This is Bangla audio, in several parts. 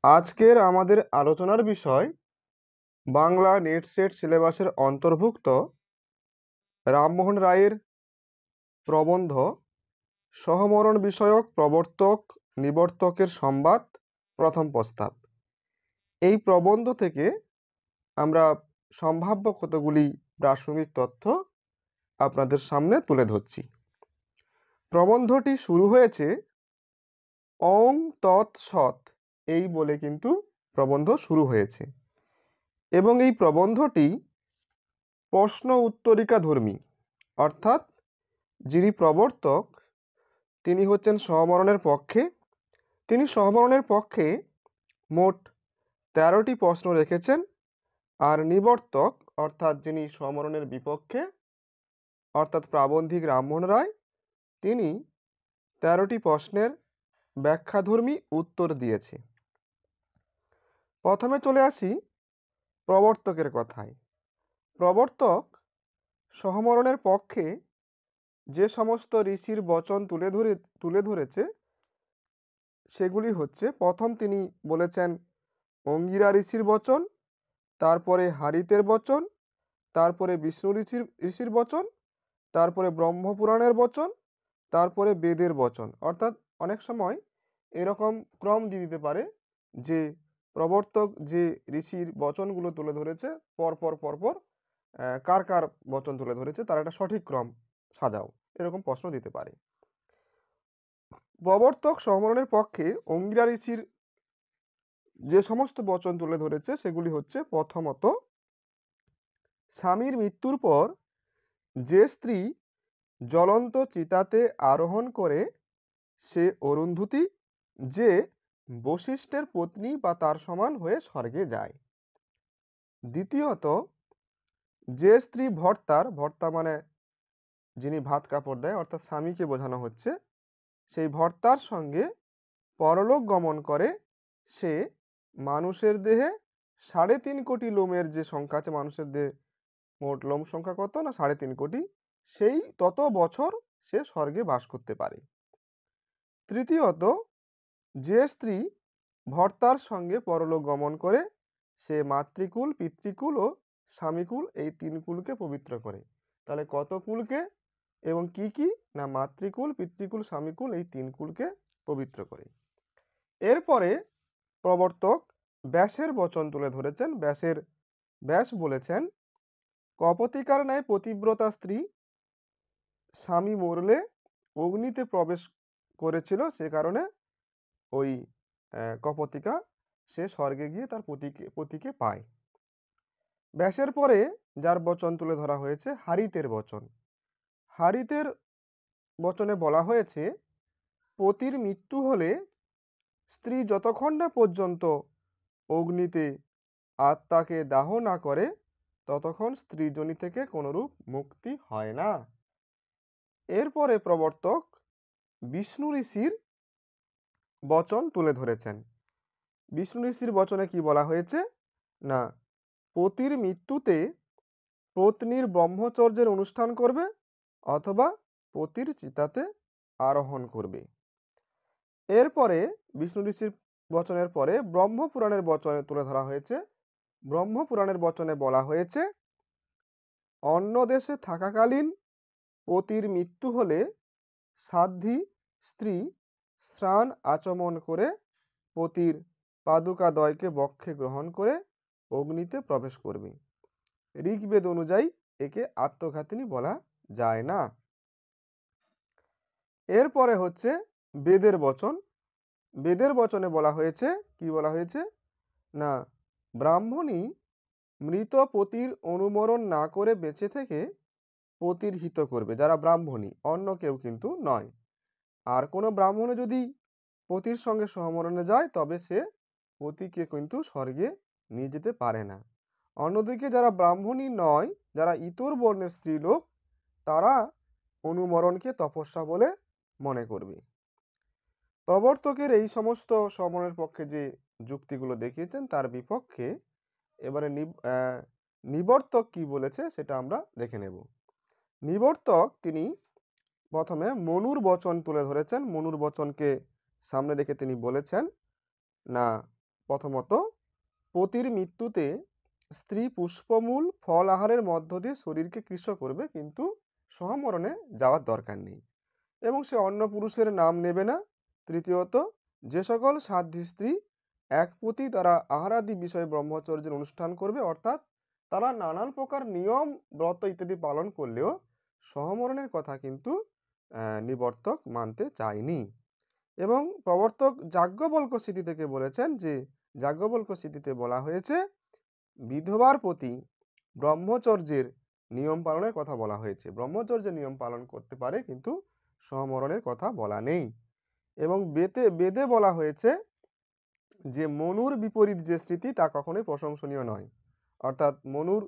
আজকের আমাদের আলোচনার বিষয় বাংলা নেট সেট সিলেবাসের অন্তর্ভুক্ত রামমোহন রায়ের প্রবন্ধ সহমরণ বিষয়ক প্রবর্তক নিবর্তকের সংবাদ প্রথম প্রস্তাব। এই প্রবন্ধ থেকে আমরা সম্ভাব্য কতগুলি প্রাসঙ্গিক তথ্য আপনাদের সামনে তুলে ধরছি। প্রবন্ধটি শুরু হয়েছে অং তৎ সৎ এই বলে কিন্তু প্রবন্ধ শুরু হয়েছে এবং এই প্রবন্ধটি প্রশ্ন উত্তরিকা ধর্মী, অর্থাৎ যিনি প্রবর্তক তিনি হচ্ছেন সহমরণের পক্ষে। তিনি সহমরণের পক্ষে মোট 13টি প্রশ্ন রেখেছেন, আর নিবর্তক অর্থাৎ যিনি সহমরণের বিপক্ষে অর্থাৎ প্রাবন্ধিক রামমোহন রায় তিনি 13টি প্রশ্নের ব্যাখ্যাধর্মী উত্তর দিয়েছে। প্রথমে চলে আসি প্রবর্তকের কথায়। প্রবর্তক সহমরণের পক্ষে যে সমস্ত ঋষির বচন তুলে ধরেছে সেগুলি হচ্ছে, প্রথম তিনি বলেছেন অঙ্গিরা ঋষির বচন, তারপরে হারিতের বচন, তারপরে বিষ্ণু ঋষির বচন, তারপরে ব্রহ্মপুরাণের বচন, তারপরে বেদের বচন। অর্থাৎ অনেক সময় এরকম ক্রম দিয়ে দিতে পারে যে প্রবর্তক যে ঋষির বচনগুলো তুলে ধরেছে পরপর পরপর কার কার বচন তুলে ধরেছে তার একটা সঠিক ক্রম সাজাও, এরকম প্রশ্ন দিতে পারে। প্রবর্তক সমরণের পক্ষে অঙ্গিরা ঋষির যে সমস্ত বচন তুলে ধরেছে সেগুলি হচ্ছে, প্রথমত স্বামীর মৃত্যুর পর যে স্ত্রী জ্বলন্ত চিতাতে আরোহণ করে সে অরুন্ধতী, যে বশিষ্ঠের পত্নী বা তার সমান হয়ে স্বর্গে যায়। দ্বিতীয়ত যে স্ত্রী ভর্তা মানে যিনি ভাত কাপড় দেয় অর্থাৎ স্বামীকে বোঝানো হচ্ছে, সেই ভর্তার সঙ্গে পরলোক গমন করে সে মানুষের দেহে 3.5 কোটি লোমের যে সংখ্যা আছে, মানুষের দেহে মোট লোম সংখ্যা কত না 3.5 কোটি, সেই তত বছর সে স্বর্গে বাস করতে পারে। তৃতীয়ত যে স্ত্রী ভর্তার সঙ্গে পরলোক গমন করে সে মাতৃকুল, পিতৃকুল ও স্বামীকুল এই 3 কুলকে পবিত্র করে। তাহলে কত কুলকে এবং কি কি না মাতৃকুল, পিতৃকুল, স্বামীকুল এই 3 কুলকে পবিত্র করে। এরপরে প্রবর্তক ব্যাসের বচন তুলে ধরেছেন। ব্যাস বলেছেন কপতিকার ন্যায় পতিব্রতা স্ত্রী স্বামী মরলে অগ্নিতে প্রবেশ করেছিল, সে কারণে ওই কপতিকা সে স্বর্গে গিয়ে তার পতিকে পায়। ব্যাসের পরে যার বচন তুলে ধরা হয়েছে হারিতের বচন। হারিতের বচনে বলা হয়েছে পতির মৃত্যু হলে স্ত্রী যতক্ষণ না পর্যন্ত অগ্নিতে আত্মাকে দাহ না করে ততক্ষণ স্ত্রীজনী থেকে কোনরূপ মুক্তি হয় না। এরপরে প্রবর্তক বিষ্ণু ঋষির বচন তুলে ধরেছেন। বিষ্ণু ঋষির বচনে কি বলা হয়েছে না পতির মৃত্যুতে পত্নীর ব্রহ্মচর্যের অনুষ্ঠান করবে অথবা পতির চিতাতে আরোহণ করবে। এরপরে বিষ্ণু ঋষির বচনের পরে ব্রহ্মপুরাণের বচনে তুলে ধরা হয়েছে। ব্রহ্মপুরাণের বচনে বলা হয়েছে অন্য দেশে থাকাকালীন পতির মৃত্যু হলে সাধ্বী স্ত্রী স্নান আচমন করে পতির পাদুকাদ্বয়কে বক্ষে গ্রহণ করে অগ্নিতে প্রবেশ করবে। ঋগ্বেদ অনুযায়ী একে আত্মঘাতিনী বলা যায় না। এরপরে হচ্ছে বেদের বচন। বেদের বচনে বলা হয়েছে কি বলা হয়েছে না ব্রাহ্মণী মৃত পতির অনুমরণ না করে বেঁচে থেকে পতির হিত করবে, যারা ব্রাহ্মণী, অন্য কেউ কিন্তু নয়। আর কোনো ব্রাহ্মণে যদি পতির সঙ্গে সহমরণে যায় তবে সে পতিকে কিন্তু স্বর্গে নিয়ে যেতে পারে না। অন্যদিকে যারা ব্রাহ্মণী নয়, যারা ইতর বর্ণের স্ত্রীলোক, তারা অনুমরণকে তপস্যা বলে মনে করবে। প্রবর্তকের এই সমস্ত সমরণের পক্ষে যে যুক্তিগুলো দেখিয়েছেন তার বিপক্ষে এবারে নিবর্তক কি বলেছে সেটা আমরা দেখে নেব। নিবর্তক তিনি প্রথমে মনুর বচন তুলে ধরেছেন। মনুর বচনকে সামনে রেখে তিনি বলেছেন না প্রথমত, পতির মৃত্যুতে স্ত্রী পুষ্পমূল ফল আহারের মধ্য দিয়ে শরীরকে কৃশ করবে, কিন্তু সহমরণে যাওয়ার দরকার নেই এবং সে অন্য পুরুষের নাম নেবে না। তৃতীয়ত, যে সকল সাধ্বী স্ত্রী এক পতি তারা আহারাদি বিষয়ে ব্রহ্মচর্যের অনুষ্ঠান করবে, অর্থাৎ তারা নানান প্রকার নিয়ম ব্রত ইত্যাদি পালন করলেও সহমরণের কথা কিন্তু নিবর্তক মানতে চায়নি। এবং প্রবর্তক যাজ্ঞবল্ক্য স্মৃতি থেকে বলেছেন যে, যাজ্ঞবল্ক্য স্মৃতিতে বলা হয়েছে বিধবার প্রতি ব্রহ্মচর্যের নিয়ম পালনের কথা বলা হয়েছে। ব্রহ্মচর্যের নিয়ম পালন করতে পারে, কিন্তু সহমরণের কথা বলা নেই। এবং বেদে বলা হয়েছে যে মনুর বিপরীত যে স্মৃতি তা কখনোই প্রশংসনীয় নয়। অর্থাৎ মনুর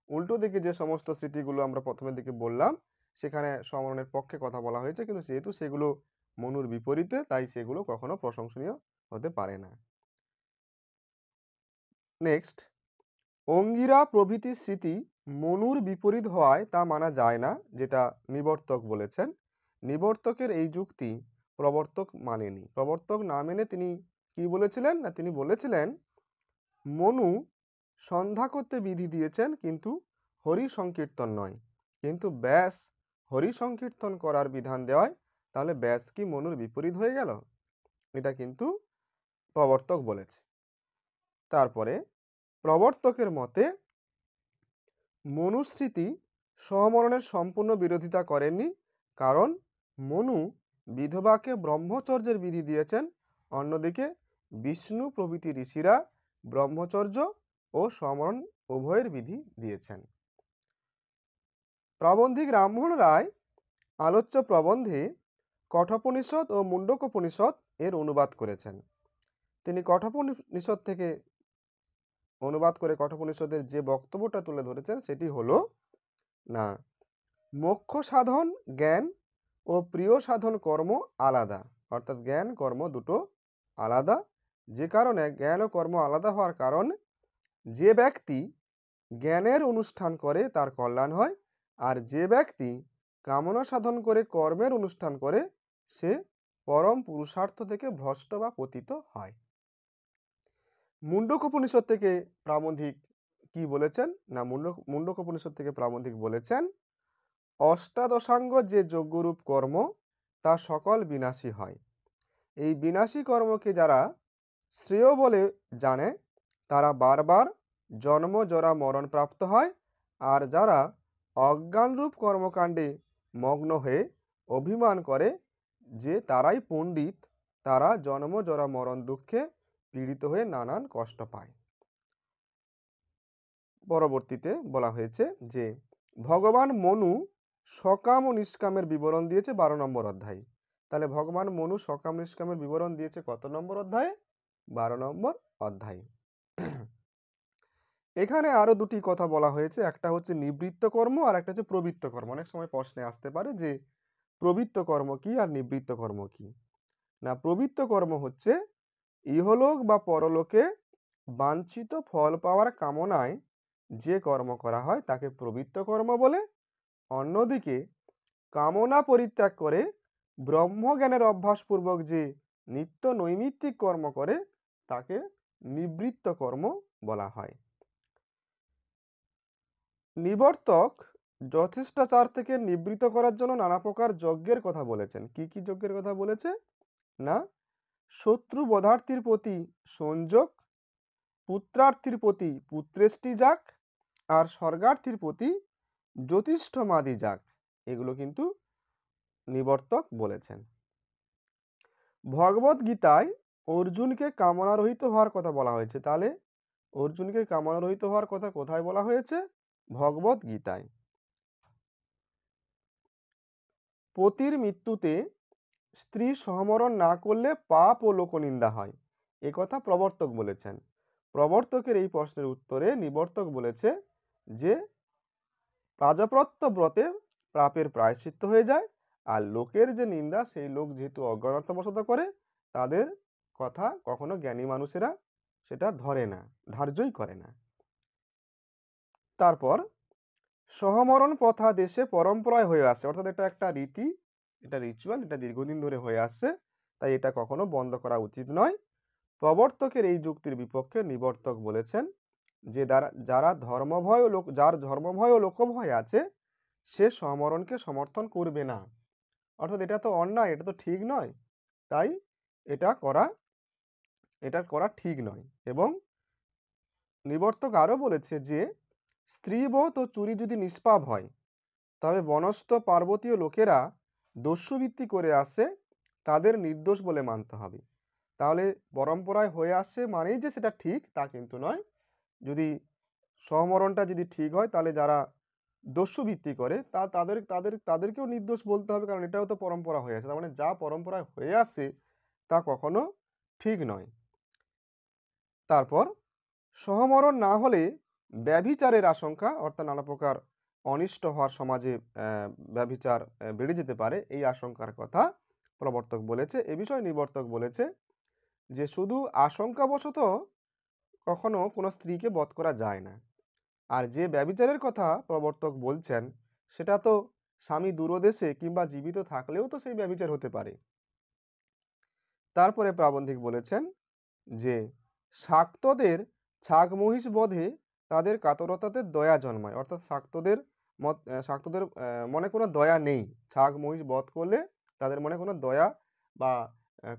উল্টো দিকে যে সমস্ত স্মৃতিগুলো আমরা প্রথমের দিকে বললাম, সেখানে সমরণের পক্ষে কথা বলা হয়েছে, কিন্তু যেহেতু সেগুলো মনুর বিপরীতে, তাই সেগুলো কখনো প্রশংসনীয় হতে পারে না। নেক্সট, অঙ্গিরা প্রভৃতি স্মৃতি মনুর বিপরীত হওয়ায় তা মানা যায় না, যেটা নিবর্তক বলেছেন। নিবর্তকের এই যুক্তি প্রবর্তক মানেনি। প্রবর্তক না মেনে তিনি কি বলেছিলেন না, তিনি বলেছিলেন মনু সন্ধ্যা করতে বিধি দিয়েছেন, কিন্তু হরি সংকীর্তন নয়। কিন্তু ব্যাস হরি সংকীর্তন করার বিধান দেওয়ায় তাহলে ব্যাস কি মনুর বিপরীত হয়ে গেল? এটা কিন্তু প্রবর্তক বলেছে। তারপরে প্রবর্তকের মতে মনুস্মৃতি সহমরণের সম্পূর্ণ বিরোধিতা করেননি, কারণ মনু বিধবাকে ব্রহ্মচর্যের বিধি দিয়েছেন, অন্যদিকে বিষ্ণু প্রভৃতি ঋষিরা ব্রহ্মচর্য ও সমরণ উভয়ের বিধি দিয়েছেন। প্রাবন্ধিক রামমোহন রায় আলোচ্য প্রবন্ধে কঠোপনিষদ ও মুন্ডকোপনিষদ এর অনুবাদ করেছেন। তিনি কঠোপনিষদ থেকে অনুবাদ করে কঠোপনিষদের যে বক্তব্যটা তুলে ধরেছেন সেটি হলো না, মোক্ষ সাধন জ্ঞান ও প্রিয় সাধন কর্ম আলাদা। অর্থাৎ জ্ঞান কর্ম দুটো আলাদা, যে কারণে জ্ঞান ও কর্ম আলাদা হওয়ার কারণে যে ব্যক্তি জ্ঞানের অনুষ্ঠান করে তার কল্যাণ হয়, আর যে ব্যক্তি কামনা সাধন করে কর্মের অনুষ্ঠান করে সে পরম পুরুষার্থ থেকে ভ্রষ্ট বা পতিত হয়। মুন্ডকোপনিষদ থেকে প্রাবন্ধিক কি বলেছেন না, মুন্ডকোপনিষদ থেকে প্রাবন্ধিক বলেছেন অষ্টাদশাঙ্গ যে যজ্ঞরূপ কর্ম তা সকল বিনাশী হয়। এই বিনাশী কর্মকে যারা শ্রেয় বলে জানে তারা বারবার জন্ম জরা মরণ প্রাপ্ত হয়, আর যারা অজ্ঞানরূপ কর্মকাণ্ডে মগ্ন হয়ে অভিমান করে যে তারাই পণ্ডিত, তারা জন্ম জরা মরণ দুঃখে পীড়িত হয়ে নানান কষ্ট পায়। পরবর্তীতে বলা হয়েছে যে ভগবান মনু সকাম ও নিষ্কামের বিবরণ দিয়েছে 12 নম্বর অধ্যায়। তাহলে ভগবান মনু সকাম নিষ্কামের বিবরণ দিয়েছে কত নম্বর অধ্যায়ে? 12 নম্বর অধ্যায়। এখানে আরো দুটি কথা বলা হয়েছে, একটা হচ্ছে নিবৃত্ত কর্ম আর একটা হচ্ছে প্রবৃত্ত কর্ম। অনেক সময় প্রশ্নে আসতে পারে যে প্রবৃত্ত কর্ম কি আর নিবৃত্ত কর্ম কি। না, প্রবৃত্ত কর্ম হচ্ছে ইহলোক বা পরলোকে বাঞ্ছিত ফল পাওয়ার কামনায় যে কর্ম করা হয় তাকে প্রবৃত্ত কর্ম বলে। অন্যদিকে কামনা পরিত্যাগ করে ব্রহ্মজ্ঞানের অভ্যাসপূর্বক যে নিত্য নৈমিত্তিক কর্ম করে তাকে নিবৃত্ত কর্ম বলা হয়। নিবর্তক যথেষ্টাচার থেকে নিবৃত্ত করার জন্য নানা প্রকার যজ্ঞের কথা বলেছেন। কি কি যজ্ঞের কথা বলেছে না, শত্রু বধার্থীর প্রতি সংযোগ, পুত্রার্থীর প্রতি পুত্রেষ্টি যাগ, আর স্বর্গার্থীর প্রতি জ্যোতিষ্ঠমাদি যাগ, এগুলো কিন্তু নিবর্তক বলেছেন। ভগবত গীতায় অর্জুনকে কামনারহিত হওয়ার কথা বলা হয়েছে। তাহলে অর্জুনকে কামনারহিত হওয়ার কথা কোথায় বলা হয়েছে? ভগবত গীতায়। পতির মৃত্যুতে স্ত্রী সহমরণ না করলে পাপ ও লোকনিন্দা হয়, এ কথা প্রবর্তক বলেছেন। প্রবর্তকের এই প্রশ্নের উত্তরে নিবর্তক বলেছে যে প্রাজাপত্য ব্রতে পাপের প্রায়শ্চিত্ত হয়ে যায়, আর লোকের যে নিন্দা সেই লোক যেহেতু অজ্ঞানতাবশত করে তাদের কথা কখনো জ্ঞানী মানুষেরা সেটা ধরে না, ধার্যই করে না। তারপর সহমরণ প্রথা দেশে পরম্পরায় হয়ে আসছে, অর্থাৎ এটা একটা রীতি, এটা রিচুয়াল, এটা দীর্ঘদিন ধরে হয়ে আসছে, তাই এটা কখনো বন্ধ করা উচিত নয়। প্রবর্তকের এই যুক্তির বিপক্ষে নিবর্তক বলেছেন যে যার ধর্মভয় ও লোকভয় আছে সে সমরণকে সমর্থন করবে না। অর্থাৎ এটা তো অন্যায়, এটা তো ঠিক নয়। তাই এটা করা এটা করা ঠিক নয়। এবং নিবর্তক আরো বলেছে যে স্ত্রীবধ ও চুরি যদি নিষ্পাপ হয় তবে বনস্থ পার্বতীয় লোকেরা দস্যুবৃত্তি করে আসে, তাদের নির্দোষ বলে মানতে হবে। তাহলে পরম্পরায় হয়ে আসছে মানেই যে সেটা ঠিক তা কিন্তু নয়। যদি সমরণটা যদি ঠিক হয় তাহলে যারা দস্যুবৃত্তি করে তাদেরকেও নির্দোষ বলতে হবে, কারণ এটাও তো পরম্পরা হয়ে আছে। তার মানে যা পরম্পরায় হয়ে আসে তা কখনো ঠিক নয়। তারপর সহমরণ না হলে ব্যভিচারের আশঙ্কা, অর্থাৎ নানা প্রকার অনিষ্ট হওয়ার সমাজে ব্যভিচার বেড়ে যেতে পারে, এই আশঙ্কার কথা প্রবর্তক বলেছে। এ বিষয়ে নিবর্তক বলেছে যে শুধু আশঙ্কাবশত কখনো কোনো স্ত্রীকে বধ করা যায় না। আর যে ব্যভিচারের কথা প্রবর্তক বলছেন সেটা তো স্বামী দূরদেশে কিংবা জীবিত থাকলেও তো সেই ব্যভিচার হতে পারে। তারপরে প্রাবন্ধিক বলেছেন যে শাক্তদের ছাগ মহিষ বধে তাদের কাতরতাতে দয়া জন্মায়, অর্থাৎ শাক্তদের মনে কোনো দয়া নেই। ছাগ মহিষ বধ করলে তাদের মনে কোনো দয়া বা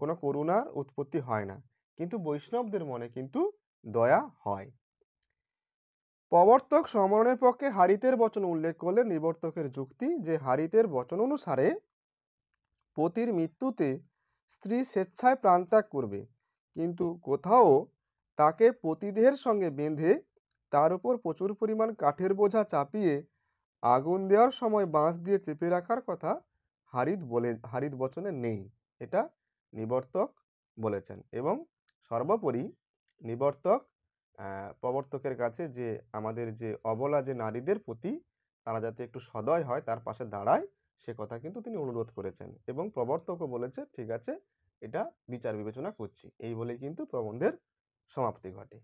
কোনো করুণার উৎপত্তি হয় না, কিন্তু বৈষ্ণবদের মনে কিন্তু দয়া হয়। প্রবর্তক সমরণের পক্ষে হারিতের বচন উল্লেখ করলে নিবর্তকের যুক্তি যে হারিতের বচন অনুসারে পতির মৃত্যুতে স্ত্রী স্বেচ্ছায় প্রাণত্যাগ করবে, কিন্তু কোথাও তাকে পতিদেহের সঙ্গে বেঁধে তার উপর প্রচুর পরিমাণ কাঠের বোঝা চাপিয়ে আগুন দেওয়ার সময় বাঁশ দিয়ে চেপে রাখার কথা হারিত বচনে নেই। এটা নিবর্তক বলেছেন। এবং সর্বোপরি নিবর্তক প্রবর্তকের কাছে যে আমাদের যে অবলা যে নারীদের প্রতি তারা যাতে একটু সদয় হয় তার পাশে দাঁড়ায় সে কথা কিন্তু তিনি অনুরোধ করেছেন, এবং প্রবর্তকও বলেছে ঠিক আছে এটা বিচার বিবেচনা করছি। এই বলে কিন্তু প্রবন্ধের সমাপ্তি ঘটে।